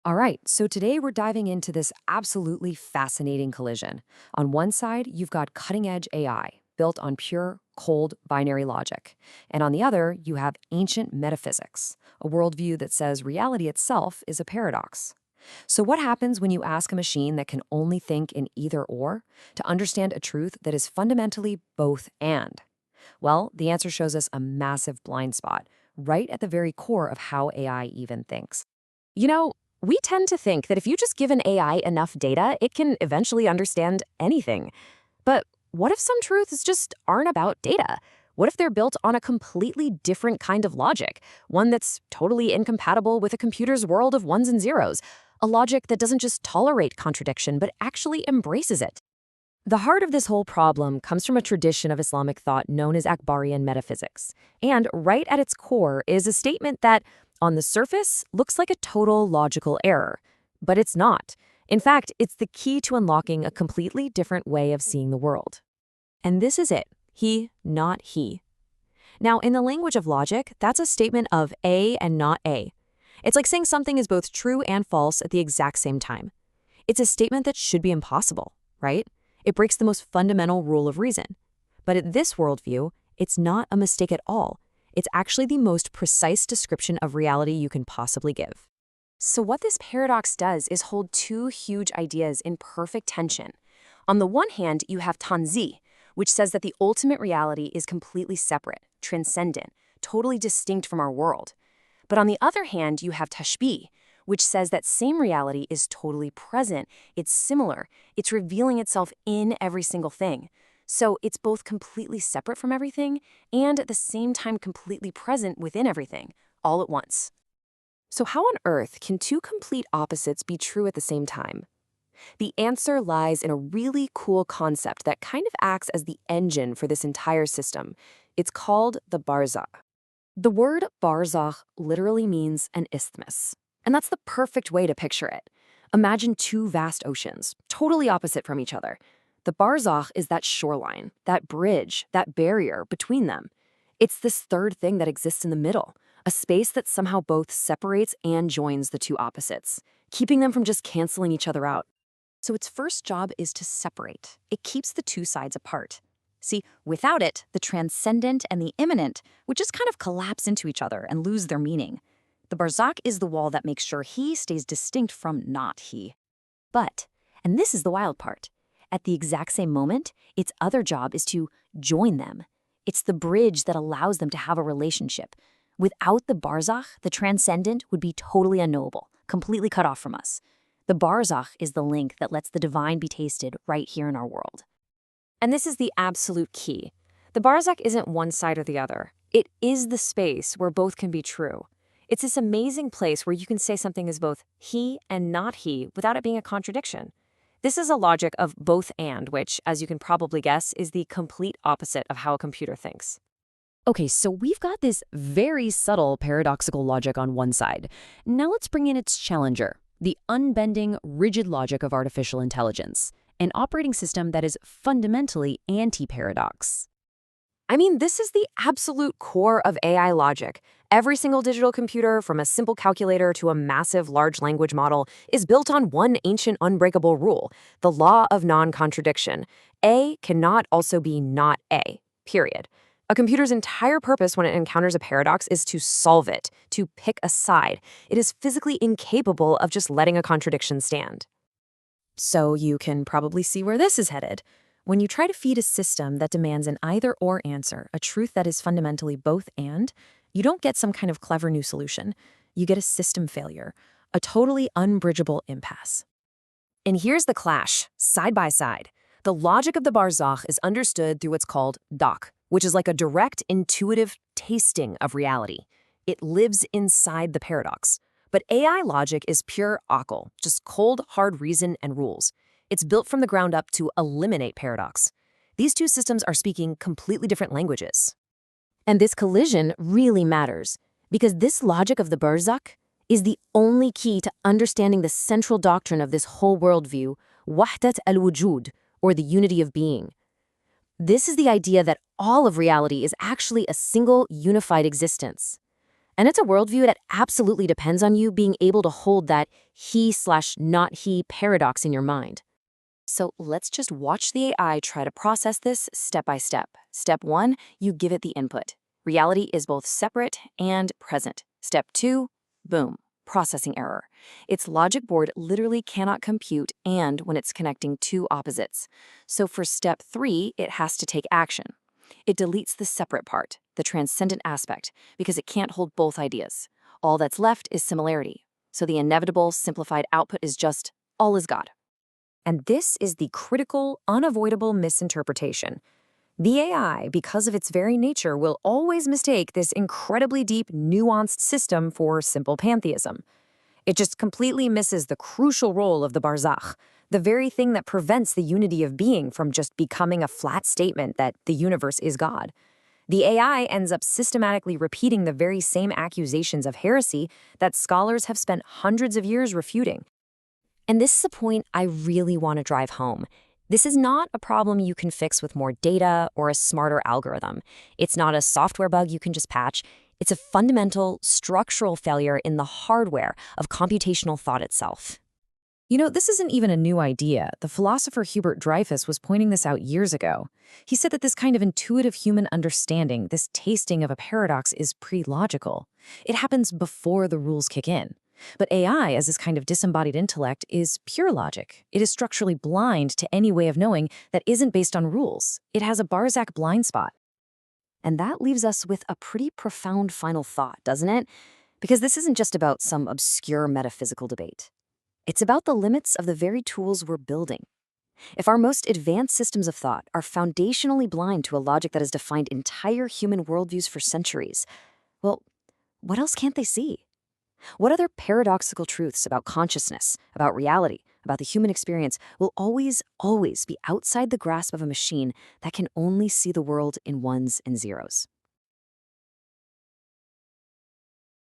All right, so today we're diving into this absolutely fascinating collision. On one side, you've got cutting edge AI built on pure, cold binary logic. And on the other, you have ancient metaphysics, a worldview that says reality itself is a paradox. So, what happens when you ask a machine that can only think in either or to understand a truth that is fundamentally both and? Well, the answer shows us a massive blind spot right at the very core of how AI even thinks. You know, we tend to think that if you just give an AI enough data, it can eventually understand anything. But what if some truths just aren't about data? What if they're built on a completely different kind of logic, one that's totally incompatible with a computer's world of ones and zeros, a logic that doesn't just tolerate contradiction, but actually embraces it? The heart of this whole problem comes from a tradition of Islamic thought known as Akbarian metaphysics. And right at its core is a statement that, on the surface, looks like a total logical error. But it's not. In fact, it's the key to unlocking a completely different way of seeing the world. And this is it. He, not he. Now, in the language of logic, that's a statement of A and not A. It's like saying something is both true and false at the exact same time. It's a statement that should be impossible, right? It breaks the most fundamental rule of reason. But at this worldview, it's not a mistake at all. It's actually the most precise description of reality you can possibly give. So what this paradox does is hold two huge ideas in perfect tension. On the one hand, you have tanzi, which says that the ultimate reality is completely separate, transcendent, totally distinct from our world. But on the other hand, you have tashbih, which says that same reality is totally present, it's similar, it's revealing itself in every single thing. So it's both completely separate from everything and at the same time completely present within everything, all at once. So how on earth can two complete opposites be true at the same time? The answer lies in a really cool concept that kind of acts as the engine for this entire system. It's called the Barzakh. The word Barzakh literally means an isthmus. And that's the perfect way to picture it. Imagine two vast oceans, totally opposite from each other. The Barzakh is that shoreline, that bridge, that barrier between them. It's this third thing that exists in the middle, a space that somehow both separates and joins the two opposites, keeping them from just canceling each other out. So its first job is to separate. It keeps the two sides apart. See, without it, the transcendent and the immanent would just kind of collapse into each other and lose their meaning. The Barzakh is the wall that makes sure he stays distinct from not he. But, and this is the wild part, at the exact same moment, its other job is to join them. It's the bridge that allows them to have a relationship. Without the Barzakh, the transcendent would be totally unknowable, completely cut off from us. The Barzakh is the link that lets the divine be tasted right here in our world. And this is the absolute key. The Barzakh isn't one side or the other. It is the space where both can be true. It's this amazing place where you can say something is both he and not he without it being a contradiction. This is a logic of both and, which, as you can probably guess, is the complete opposite of how a computer thinks. Okay, so we've got this very subtle paradoxical logic on one side. Now let's bring in its challenger, the unbending, rigid logic of artificial intelligence, an operating system that is fundamentally anti-paradox. I mean, this is the absolute core of AI logic. Every single digital computer, from a simple calculator to a massive large language model, is built on one ancient unbreakable rule, the law of non-contradiction. A cannot also be not A, period. A computer's entire purpose when it encounters a paradox is to solve it, to pick a side. It is physically incapable of just letting a contradiction stand. So you can probably see where this is headed. When you try to feed a system that demands an either-or answer, a truth that is fundamentally both and, you don't get some kind of clever new solution. You get a system failure, a totally unbridgeable impasse. And here's the clash, side by side. The logic of the Barzakh is understood through what's called dakh, which is like a direct, intuitive tasting of reality. It lives inside the paradox. But AI logic is pure aql, just cold, hard reason and rules. It's built from the ground up to eliminate paradox. These two systems are speaking completely different languages. And this collision really matters, because this logic of the Barzakh is the only key to understanding the central doctrine of this whole worldview, wahdat al-wujud, or the unity of being. This is the idea that all of reality is actually a single, unified existence. And it's a worldview that absolutely depends on you being able to hold that he/not he paradox in your mind. So let's just watch the AI try to process this step by step. Step 1, you give it the input. Reality is both separate and present. Step 2, boom, processing error. Its logic board literally cannot compute and when it's connecting two opposites. So for step 3, it has to take action. It deletes the separate part, the transcendent aspect, because it can't hold both ideas. All that's left is similarity. So the inevitable, simplified output is just, all is God. And this is the critical, unavoidable misinterpretation. The AI, because of its very nature, will always mistake this incredibly deep, nuanced system for simple pantheism. It just completely misses the crucial role of the Barzakh, the very thing that prevents the unity of being from just becoming a flat statement that the universe is God. The AI ends up systematically repeating the very same accusations of heresy that scholars have spent hundreds of years refuting. And this is a point I really want to drive home. This is not a problem you can fix with more data or a smarter algorithm. It's not a software bug you can just patch. It's a fundamental, structural failure in the hardware of computational thought itself. You know, this isn't even a new idea. The philosopher Hubert Dreyfus was pointing this out years ago. He said that this kind of intuitive human understanding, this tasting of a paradox, is pre-logical. It happens before the rules kick in. But AI, as this kind of disembodied intellect, is pure logic. It is structurally blind to any way of knowing that isn't based on rules. It has a Barzakh blind spot. And that leaves us with a pretty profound final thought, doesn't it? Because this isn't just about some obscure metaphysical debate. It's about the limits of the very tools we're building. If our most advanced systems of thought are foundationally blind to a logic that has defined entire human worldviews for centuries, well, what else can't they see? What other paradoxical truths about consciousness, about reality, about the human experience will always, always be outside the grasp of a machine that can only see the world in ones and zeros?